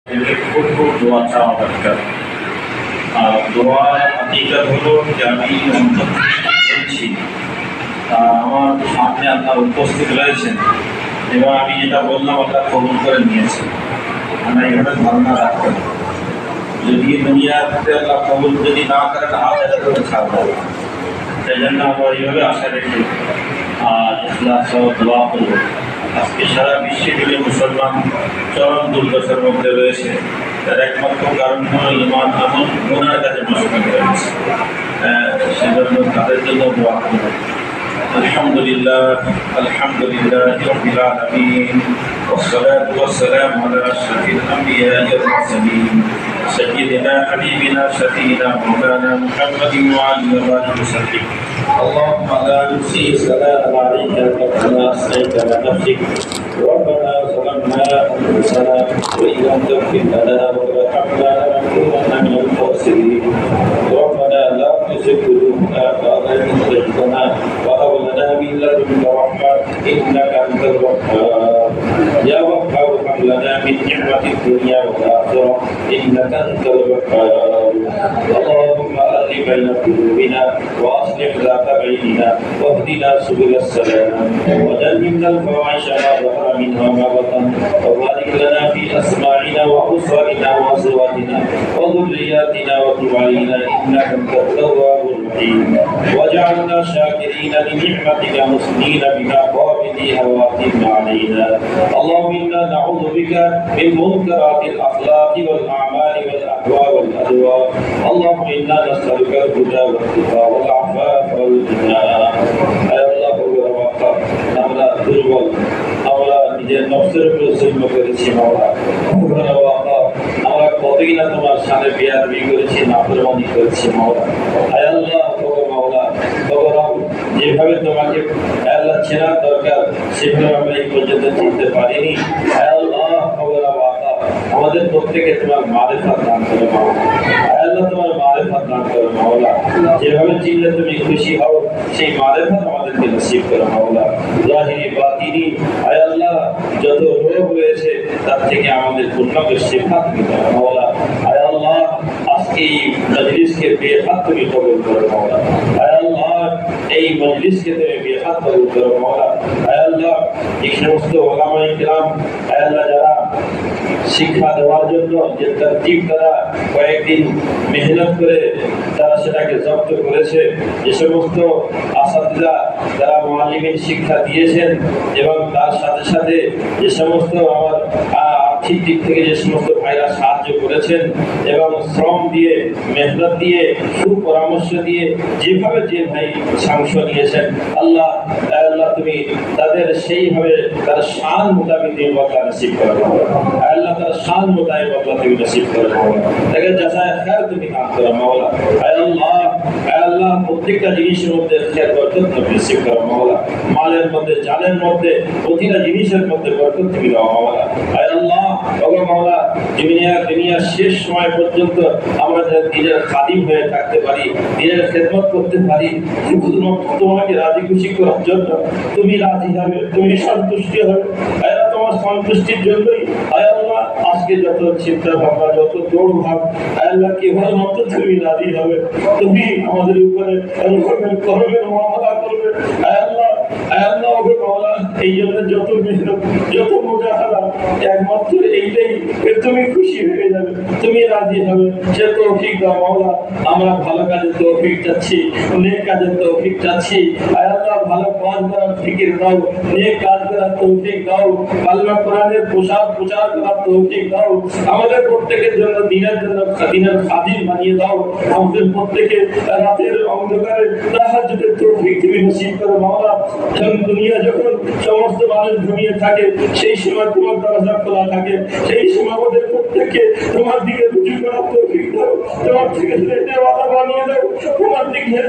খুব খুব দোয়া চাওয়া দরকার। আর দোয়ার হাকিকত হলো যে আমি অন্তর বলছি, আমার সামনে আপনার উপস্থিত রয়েছেন এবং আমি যেটা বললাম আপনার কবুল করে নিয়েছি। আমরা এইভাবে ধারণা রাখতে হবে, যদি দুনিয়াতে আল্লাহ কবুল যদি না করেন হাত এটা করে ছাড়বো। সেই জন্য আমরা এইভাবে আশা রেখে ইখলাস সহ দোয়া করব। আজকে সারা বিশ্বে জুড়ে মুসলমান চরম দুর্দশার মধ্যে রয়েছে, তার একমাত্র কারণ হলো ইমান আমল গুনার কাছে নষ্ট হয়ে গেছে। সেজন্য তাদের জন্য দোয়া করব। আলহামদুলিল্লাহ আলহামদুলিল্লাহ রাব্বিল আলামিন والصلاة والسلام على أشرف الأنبياء والمرسلين سيدنا حبيبنا شفيعنا مولانا محمد وعلى آله وصحبه. اللهم لا نحصي ثناء عليك كما أثنيت على نفسك. ربنا ظلمنا أنفسنا وإن لم تغفر لنا وترحمنا لنكونن من الخاسرين. ربنا لا تزغ قلوبنا بعد إذ هديتنا وهب لنا من لدنك رحمة إنك أنت الوهاب. يا وهاب هب لنا من نعمة الدنيا والآخرة إنك أنت الوهاب. اللهم ألف بين قلوبنا وأصلح ذات بيننا واهدنا سبل السلام وجنبنا الفواحش ما ظهر منها وما بطن وبارك لنا في أسماعنا وأبصارنا وأزواجنا وذرياتنا وتب علينا إنك أنت التواب الرحيم واجعلنا شاكرين لنعمتك مسلمين بها قابليها وأتم علينا. اللهم إنا نعوذ بك من منكرات الأخلاق والأعمال والأهواء والأدواء. اللهم إنا نسألك الهدى والتقى والعفاف والغنى. আমরা দুর্বল, আমরা নিজের নফসের উপর জুলম করেছি মাওলা। আমরা কতই না তোমার সামনে বেয়াদবি করেছি, নাফরমানি করেছি মাওলা। আয় আল্লাহ মাওলা, যেভাবে তোমাকে আল্লাহ চেনার দরকার সেভাবে আমরা এই পর্যন্ত চিনতে পারিনি। আল্লাহ আমাদের প্রত্যেকে তোমার মারিফাত দান করো মাওলা। আল্লাহ তোমার মারিফাত দান করো মাওলা। যেভাবে চিনলে তুমি খুশি হও সেই মারিফাত আমাদেরকে নসিব করো মাওলা। জাহিরি বাতিনি আয় আল্লাহ যত রোগ রয়েছে তার থেকে আমাদের পূর্ণাঙ্গ শিফা তুমি দাও মাওলা। আয় আল্লাহ আজকে এই মজলিসকে বেহাত তুমি কবুল করো মাওলা। আয় আল্লাহ এই মজলিসকে তুমি বেহাত কবুল করো মাওলা। আয় আল্লাহ এই সমস্ত ওলামায়ে কিরাম আয় আল্লাহ যারা শিক্ষা দেওয়ার জন্য যে তরতিব তারা কয়েকদিন মেহনত করে তারা সেটাকে জব্দ করেছে, যে সমস্ত আসাতিজা যারা মুআল্লিমিন শিক্ষা দিয়েছেন এবং তার সাথে সাথে যে সমস্ত আমার আর্থিক দিক থেকে যে সমস্ত ভাইরা সাহায্য করেছেন এবং শ্রম দিয়ে মেহনত দিয়ে সুপরামর্শ দিয়ে যেভাবে যে ভাই সাংস নিয়েছেন আল্লাহ আল্লাহ তুমি তাদের সেইভাবে তার শান মোতাবেক বদলা নসিব করো আল্লাহ, তার শান মোতাবেক বদলা তুমি নসিব করো তাকে জাযায়ে খায়র তুমি দান করো মাওলা। আল্লাহ প্রত্যেকটা জিনিসের মধ্যে খেয়াল বরকত নসিব করো মাওলা। মালের মধ্যে, জানের মধ্যে, প্রতিটা জিনিসের মধ্যে বরকত তুমি দাও মাওলা। আল্লাহ ওগো মাওলা, দুনিয়ার শেষ সময় পর্যন্ত আমরা দিনের খাদিম হয়ে থাকতে পারি, দিনের খেদমত করতে পারি, শুধুমাত্র তোমাকে রাজি খুশি করার জন্য। তুমি রাজি হবে, তুমি সন্তুষ্টি হবে, তোমার সন্তুষ্টির জন্যই আল্লাহ আজকে যত চিন্তা ভাবনা, যত দৌড় ভাব আল্লাহ কেবলমাত্র তুমি রাজি হবে, তুমি আমাদের উপরে করবে, মুআমালা করবে আল্লাহ। আল্লাহ ওগো মাওলা, এই জন্য যত মেহনত, যত মুজাহাদা একমাত্র এইটাই তুমি খুশি হয়ে যাবে, তুমি রাজি হবে, সে তৌফিক দাও মাওলা। আমরা ভালো কাজের তৌফিক চাচ্ছি, নেক কাজের তৌফিক চাচ্ছি আল্লাহ। ভালো কাজ করার ফিকির দাও, নেক কাজ করার তৌফিক দাও, আল্লাহ কোরআনের প্রচার করার তৌফিক দাও। আমাদের প্রত্যেকের জন্য দিনের খাদিম বানিয়ে দাও। আমাদের প্রত্যেকে রাতের অন্ধকারে তাহাজ্জুদের তৌফিক তুমি নসিব করো মাওলা। দুনিয়া যখন সমস্ত মানুষ ঘুমিয়ে থাকে সেই সময় তোমার দরজা খোলা থাকে, সেই সময় আমাদের প্রত্যেককে তোমার দিকে রুজু করার তৌফিক দাও, তোমার দিকে লেনেওয়ালা বানিয়ে দাও, তোমার দিকে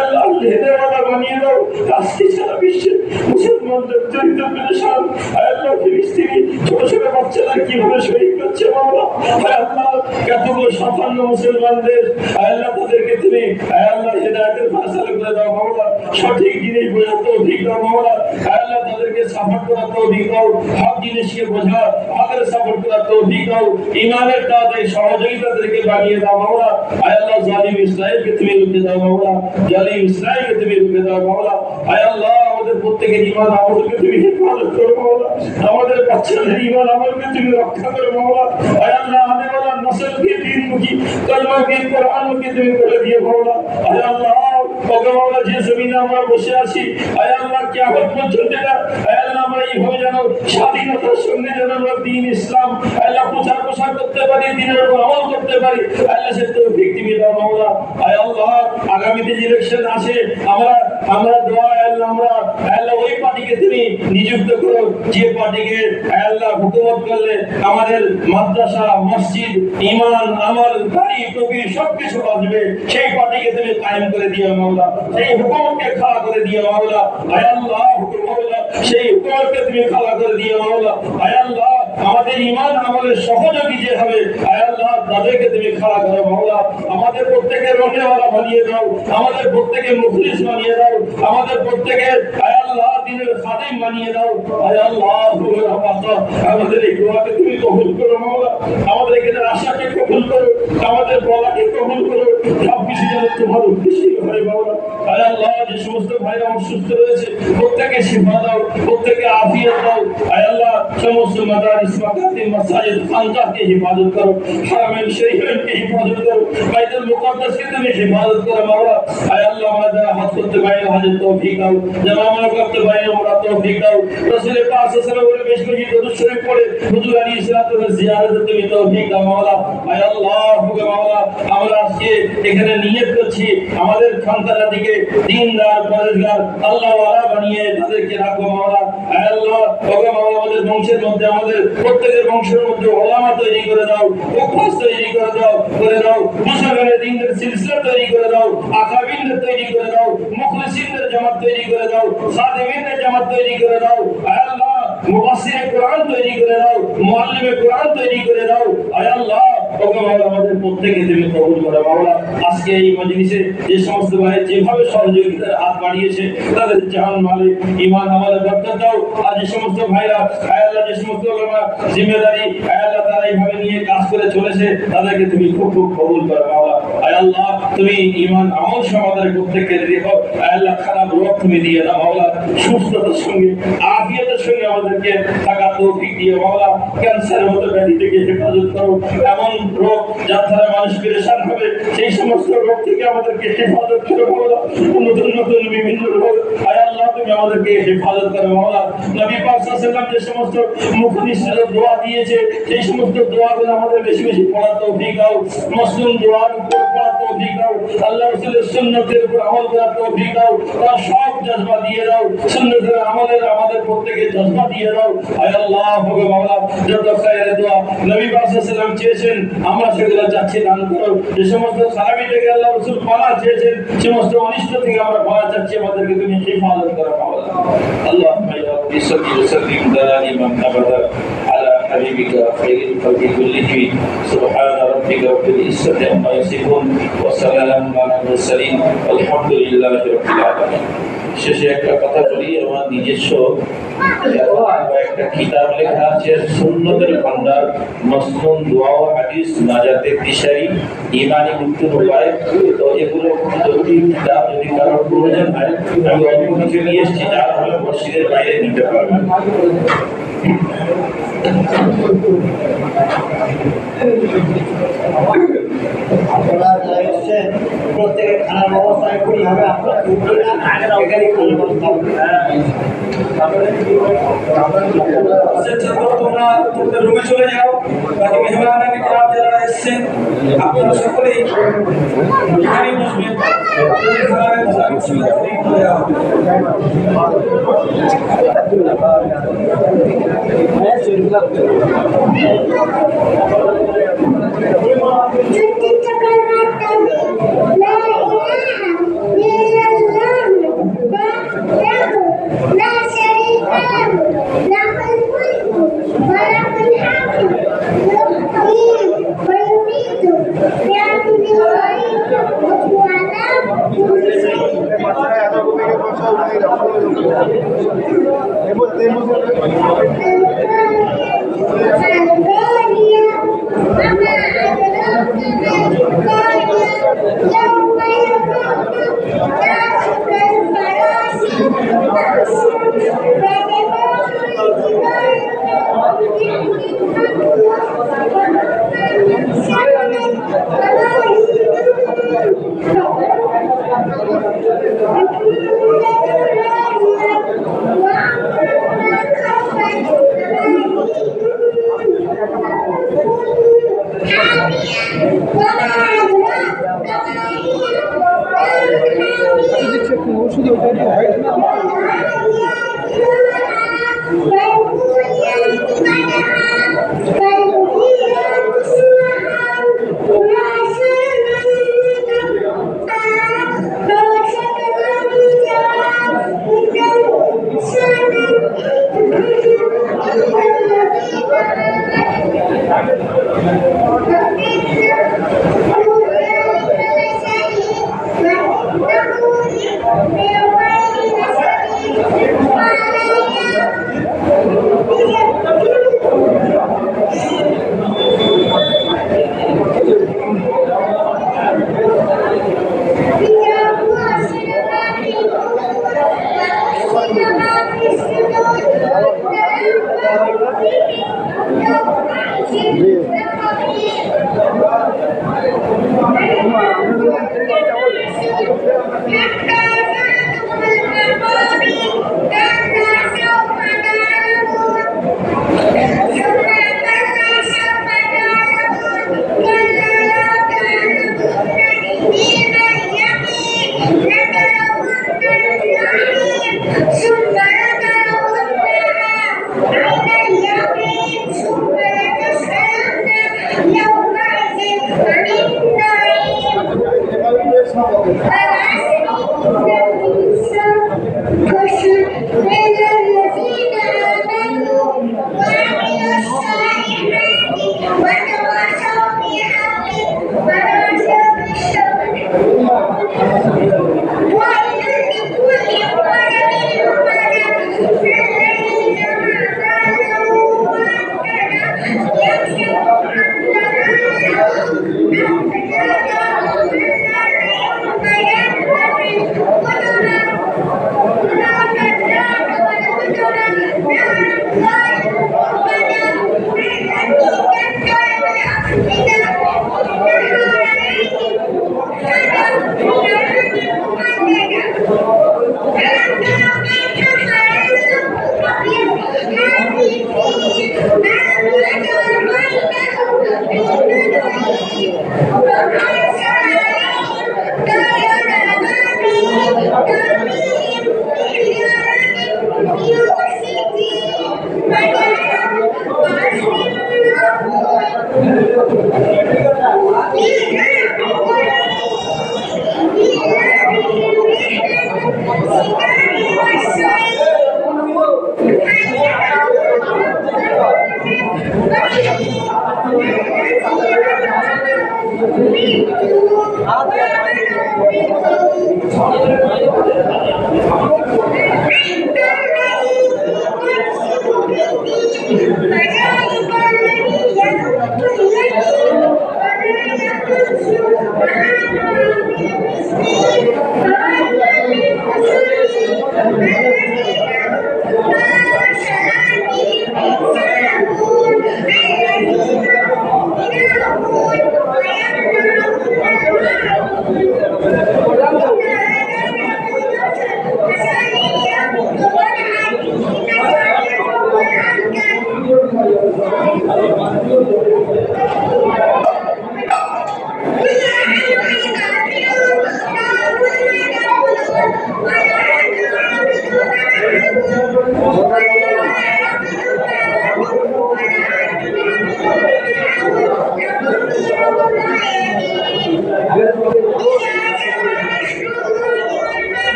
আল্লাহ লেনেওয়ালা বানিয়ে দাও। আজকে সারা বিশ্বে মুসলমানদের দরিদ্র পেরেশান আল্লাহ, ফিলিস্তিনি ছোট ছোট বাচ্চারা কিভাবে শহীদ করছে মাওলা। আল্লাহ কতগুলো ৫৭ মুসলমানদের আল্লাহ তাদেরকে তুমি আল্লাহ হিদায়াতের ফায়সালা করে দাও মাওলা। সঠিক জিনিস বোঝার তৌফিক দাও মাওলা। আল্লাহ তাদেরকে সাপোর্ট করার তৌফিক দাও, হক জিনিসকে বোঝা হকের সাপোর্ট করার তৌফিক দাও, ঈমানের দাওয়াতে সহযোগিতাদেরকে বানিয়ে দাও মাওলা। আয় আল্লাহ জালিম ইসরায়েলকে তুমি রুখে দাও মাওলা, জালিম ইসরায়েলকে তুমি রুখে দাও মাওলা। আয় আল্লাহ আমাদের প্রত্যেকের ঈমান আমলকে তুমি হেফাজত করো মাওলা, আমাদের বাচ্চাদের ঈমান আমলকে তুমি রক্ষা করো মাওলা। আয় আল্লাহ আনে ওয়ালা নসলকে দ্বীনমুখী কলমাকে কোরআনকে তুমি করে দিও মাওলা। আয় আল্লাহ ওগো মাওলা যে জমিনে আমরা বসে আছি আয় আল্লাহ কিয়ামত পর্যন্ত আয় আল্লাহ আমরা এইভাবে যেন স্বাধীনতার সঙ্গে যেন আমরা দ্বীন ইসলাম আল্লাহ প্রচার করতে পারি, দ্বীনের উপর আমল করতে পারি, আল্লাহ সে তৌফিক তুমি দাও মাওলা। আয় আল্লাহ আগামীতে যে ইলেকশন আছে আমরা দোয়া আল্লাহ আল্লাহ ওই পার্টিকে তুমি নিযুক্ত করো যে পার্টিকে আল্লাহ হুকুমত করলে আমাদের মাদ্রাসা মসজিদ ঈমান আমল বাড়ি টুপি সবকিছু বাঁচবে, সেই পার্টিকে তুমি কায়েম করে দিও মাওলা, সেই হুকুমতকে খাড়া করে দিও মাওলা। আয় আল্লাহ হুকুম মাওলা সেই হুকুমতকে তুমি খাড়া করে দিও মাওলা। আয় আল্লাহ আমাদের ঈমান আমলের সহযোগী যে হবে আয় আল্লাহ তাদেরকে তুমি খাড়া করো মাওলা। আমাদের প্রত্যেকের রহনেওয়ালা বানিয়ে দাও, আমাদের প্রত্যেকে মুখলিস বানিয়ে দাও, আমাদের প্রত্যেকে আয় আল্লাহ দ্বীনের খাদিম বানিয়ে দাও। আয় আল্লাহ আমাদের এই দোয়াকে তুমি কবুল করো মাওলা, আমাদের এখানে আশাকে কবুল করো, আমাদের বলাকে কবুল করো, সবকিছু যেন তোমার উদ্দেশ্যে হয় মাওলা। আয় আল্লাহ যে সমস্ত ভাইরা অসুস্থ রয়েছে প্রত্যেকে শিফা দাও, প্রত্যেকে আফিয়ত দাও। আয় আল্লাহ সমস্ত মাদারিস মাকাতিব মাসাজিদ খানকাহকে হিফাজত করো, হারামাইন শরীফাইনকে হিফাজত করো, বাইতুল মুকাদ্দাসকে তুমি হিফাজত করো মাওলা। আয় আল্লাহ আমাদের হাত করতে পারি না হাজত তৌফিক দাও, জামামা করতে পারি না ওরা তৌফিক দাও। রাসূল পাক সাল্লাল্লাহু আলাইহি ওয়াসাল্লাম বেশ করে দরুদ শরীফ পড়ে হুজুর আলী সাল্লাল্লাহু আলাইহি জিয়ারত তুমি তৌফিক দাও মাওলা। আয় আল্লাহ হুকুম মাওলা আমরা আজকে এখানে নিয়ত করছি আমাদের সন্তানাদিকে দ্বীনদার পরেজগার আল্লাহ ওয়ালা বানিয়ে তাদেরকে রাখো মাওলা। আয় আল্লাহ হুকুম মাওলা আমাদের বংশের মধ্যে আমাদের প্রত্যেকের বংশের মধ্যে ওলামা তৈরি করে দাও, উপাস তৈরি করে দাও মুসলমানের দ্বীনের সিলসিলা তৈরি করে দাও, আকাবিনদের তৈরি করে দাও, মুখলিসিনদের জামাত তৈরি করে দাও, খাদিমিনদের জামাত তৈরি করে দাও। আয় আল্লাহ মুফাসসিরে কোরআন তৈরি করে দাও, মুআল্লিমে কোরআন তৈরি করে দাও। আয় আল্লাহ আমাদের প্রত্যেকে তুমি কবুল করো মাওলা। আজকে এই মজলিসে যে সমস্ত ভাই যেভাবে সহযোগিতার হাত বাড়িয়েছে তাদের জান মালে ঈমান আমলে বরকত দাও। আর যে সমস্ত ভাইরা আয় আল্লাহ যে সমস্ত উলামা জিম্মেদারি আয় আল্লাহ তারা এইভাবে নিয়ে কাজ করে চলেছে তাদেরকে তুমি খুব কবুল করো মাওলা। আয় আল্লাহ তুমি ঈমান আমল সমাদের প্রত্যেককে রেখো। আয় আল্লাহ খারাপ রোগ তুমি দিয়ে দাও মাওলা, সুস্থতার সঙ্গে আফিয়তের সঙ্গে আমাদেরকে থাকা তৌফিক দিয়ে মাওলা। ক্যান্সারের মতো ব্যাধি থেকে হেফাজত করো, এমন রোগ যার দ্বারা মানুষ পেরেশান হবে সেই সমস্ত রোগ থেকে আমাদেরকে হেফাজত করো মাওলা। নতুন নতুন বিভিন্ন রোগ আয় আল্লাহ তুমি আমাদেরকে হেফাজত করো মাওলা। নবী পাক সাল্লাল্লাহু আলাইহি ওয়াসাল্লাম যে সমস্ত মুখলিসের দোয়া দিয়েছে সেই সমস্ত দোয়াগুলো আমাদের বেশি বেশি পড়া তৌফিক দাও, মুসলিম দোয়ার উপর পড়া তৌফিক দাও, আল্লাহ রাসূলের সুন্নতের উপর আমল করার তৌফিক দাও। তার সব জজবা দিয়ে দাও, সুন্নতের আমলের আমাদের প্রত্যেককে জজবা দিয়ে দাও। আয় আল্লাহ ভগে মাওলা যত খায়ের দোয়া নবী পাক সাল্লাল্লাহু আলাইহি ওয়াসাল্লাম চেয়েছেন আমরা সেগুলো চাচ্ছি দান করো। যে সমস্ত খারাপি থেকে আল্লাহ রাসূল পানা চেয়েছেন সমস্ত অনিষ্ট থেকে আমরা পানা চাচ্ছি আমাদেরকে তুমি হিফাজত করো মাওলা। আল্লাহুম্মা ইয়া রাব্বি সাল্লি ওয়া সাল্লিম দাইমান আবাদা আলা হাবিবিকা খায়রিল খালqi কুল্লিহিম। সুবহানা রাব্বিকা রাব্বিল ইজ্জাতি আম্মা ইয়াসিফুন ওয়া সালামুন আলাল মুরসালিন আলহামদুলিল্লাহি রাব্বিল আলামিন। শেষে একটা কথা বলি, আমার নিজস্ব একটা কিতাব লেখা আছে সুন্নতের ভান্ডার, মসনুন দোয়া ও হাদিস, নাজাতের দিশারি, ঈমানি মুক্তির উপায়। তো এগুলো যদি কিতাব যদি কারোর প্রয়োজন হয় আমি অল্প কিছু নিয়ে এসেছি, যারা হলে মসজিদের বাইরে নিতে পারবেন। আপনারা এসেছেন প্রত্যেকের খানার ব্যবস্থা এখনই হবে, আপনারা এখানে খানার ব্যবস্থা হবে। তোমরা রুমে চলে যাও, বাকি মেহমানানি কিরাম যারা এসেছেন আপনারা সকলেই এখানে বসবেন। Hemos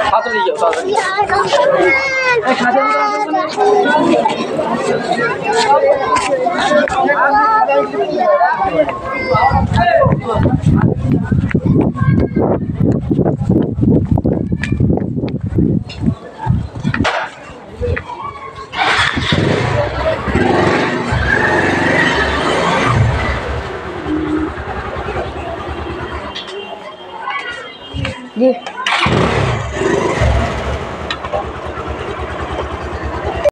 তাড়াতাড়ি যাও তাড়াতাড়ি जी